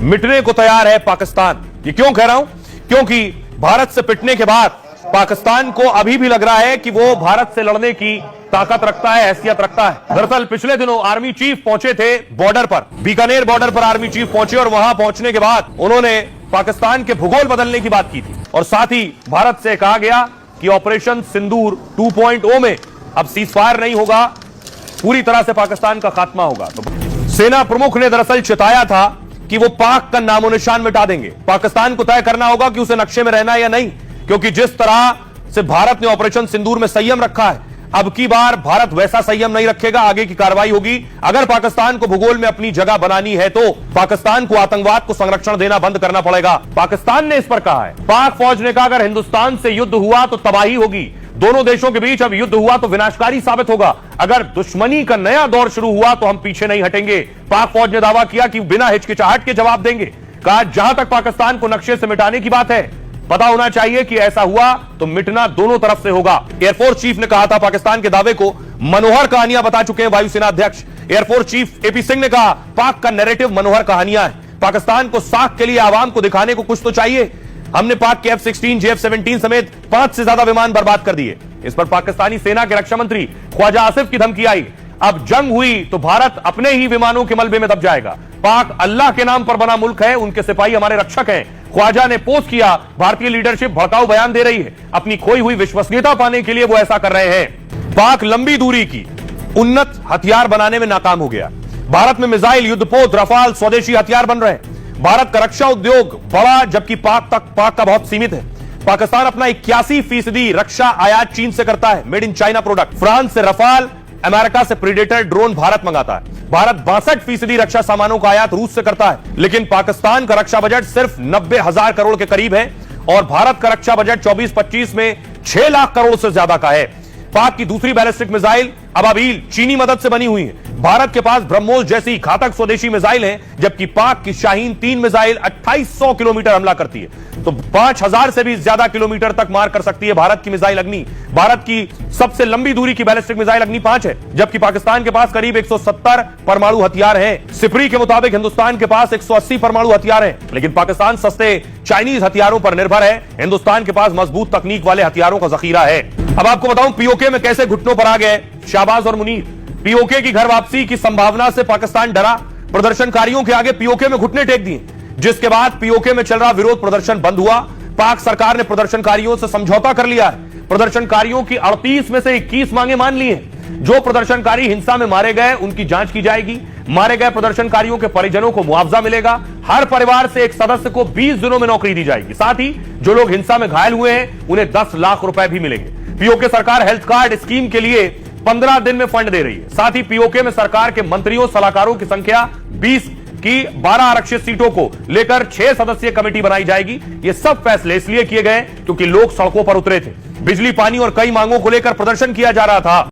मिटने को तैयार है पाकिस्तान। ये क्यों कह रहा हूं? क्योंकि भारत से पिटने के बाद पाकिस्तान को अभी भी लग रहा है कि वो भारत से लड़ने की ताकत रखता है, हैसियत रखता है। दरअसल पिछले दिनों आर्मी चीफ पहुंचे थे बॉर्डर पर, बीकानेर बॉर्डर पर आर्मी चीफ पहुंचे और वहां पहुंचने के बाद उन्होंने पाकिस्तान के भूगोल बदलने की बात की थी और साथ ही भारत से कहा गया कि ऑपरेशन सिंदूर 2.0 में अब सीजफायर नहीं होगा, पूरी तरह से पाकिस्तान का खात्मा होगा। तो सेना प्रमुख ने दरअसल चिताया था कि वो पाक का नामो निशान मिटा देंगे। पाकिस्तान को तय करना होगा कि उसे नक्शे में रहना है या नहीं, क्योंकि जिस तरह से भारत ने ऑपरेशन सिंदूर में संयम रखा है, अब की बार भारत वैसा संयम नहीं रखेगा। आगे की कार्रवाई होगी। अगर पाकिस्तान को भूगोल में अपनी जगह बनानी है तो पाकिस्तान को आतंकवाद को संरक्षण देना बंद करना पड़ेगा। पाकिस्तान ने इस पर कहा है। पाक फौज ने कहा अगर हिंदुस्तान से युद्ध हुआ तो तबाही होगी। दोनों देशों के बीच अब युद्ध हुआ तो विनाशकारी साबित होगा। अगर दुश्मनी का नया दौर शुरू हुआ तो हम पीछे नहीं हटेंगे। पाक फौज ने दावा किया कि बिना हिचकिचाहट के जवाब देंगे। कहा जहां तक पाकिस्तान को नक्शे से मिटाने की बात है, पता होना चाहिए कि ऐसा हुआ तो मिटना दोनों तरफ से होगा। एयरफोर्स चीफ ने कहा था पाकिस्तान के दावे को मनोहर कहानियां बता चुके हैं वायुसेना अध्यक्ष। एयरफोर्स चीफ एपी सिंह ने कहा पाक का नैरेटिव मनोहर कहानियां है। पाकिस्तान को साख के लिए आवाम को दिखाने को कुछ तो चाहिए। हमने पाक के F-16, J-17 समेत 5 से ज्यादा विमान बर्बाद कर दिए। इस पर पाकिस्तानी सेना के रक्षा मंत्री ख्वाजा आसिफ की धमकी आई। अब जंग हुई तो भारत अपने ही विमानों के मलबे में दब जाएगा। पाक अल्लाह के नाम पर बना मुल्क है, उनके सिपाही हमारे रक्षक हैं। ख्वाजा ने पोस्ट किया भारतीय लीडरशिप भड़काऊ बयान दे रही है। अपनी खोई हुई विश्वसनीयता पाने के लिए वो ऐसा कर रहे हैं। पाक लंबी दूरी की उन्नत हथियार बनाने में नाकाम हो गया। भारत में मिसाइल, युद्धपोत, रफाल स्वदेशी हथियार बन रहे हैं। भारत का रक्षा उद्योग बड़ा, जबकि पाक का बहुत सीमित है। पाकिस्तान अपना 81% रक्षा आयात चीन से करता है, made in China product. France से रफाल, अमेरिका से प्रीडेटर ड्रोन भारत मंगाता है। भारत 62% रक्षा सामानों का आयात रूस से करता है। लेकिन पाकिस्तान का रक्षा बजट सिर्फ 90,000 करोड़ के करीब है और भारत का रक्षा बजट 24-25 में 6 लाख करोड़ से ज्यादा का है। पाक की दूसरी बैलिस्टिक मिसाइल अबाबील चीनी मदद से बनी हुई है। भारत के पास ब्रह्मोस जैसी घातक स्वदेशी मिसाइल है, जबकि पाक की शाहीन 3 मिसाइल 2800 किलोमीटर हमला करती है, तो 5000 से भी ज्यादा किलोमीटर तक मार कर सकती है भारत की मिसाइल अग्नि। भारत की सबसे लंबी दूरी की बैलिस्टिक मिसाइल अग्नि 5 है, जबकि पाकिस्तान के पास करीब 170 परमाणु हथियार हैं। सिपरी के मुताबिक हिंदुस्तान के पास 180 परमाणु हथियार हैं, लेकिन पाकिस्तान सस्ते चाइनीज हथियारों पर निर्भर है। हिंदुस्तान के पास मजबूत तकनीक वाले हथियारों का जखीरा है। अब आपको बताऊं पीओके में कैसे घुटनों पर आ गए शाहबाज और मुनीर। पीओके की घर वापसी की संभावना से पाकिस्तान डरा, प्रदर्शनकारियों के आगे पीओके में घुटने टेक दिए, जिसके बाद पीओके में चल रहा विरोध प्रदर्शन बंद हुआ। पाक सरकार ने प्रदर्शनकारियों से समझौता कर लिया है। प्रदर्शनकारियों की 38 में से 21 मांगे मान ली हैं। जो प्रदर्शनकारी हिंसा में मारे गए उनकी जांच की जाएगी। मारे गए प्रदर्शनकारियों के परिजनों को मुआवजा मिलेगा। हर परिवार से एक सदस्य को 20 दिनों में नौकरी दी जाएगी। साथ ही जो लोग हिंसा में घायल हुए हैं उन्हें 10 लाख रुपए भी मिलेंगे। पीओके सरकार हेल्थ कार्ड स्कीम के लिए 15 दिन में फंड दे रही है। साथ ही पीओके में सरकार के मंत्रियों सलाहकारों की संख्या 20 की 12 आरक्षित सीटों को लेकर 6 सदस्यीय कमेटी बनाई जाएगी। ये सब फैसले इसलिए किए गए क्योंकि लोग सड़कों पर उतरे थे। बिजली, पानी और कई मांगों को लेकर प्रदर्शन किया जा रहा था।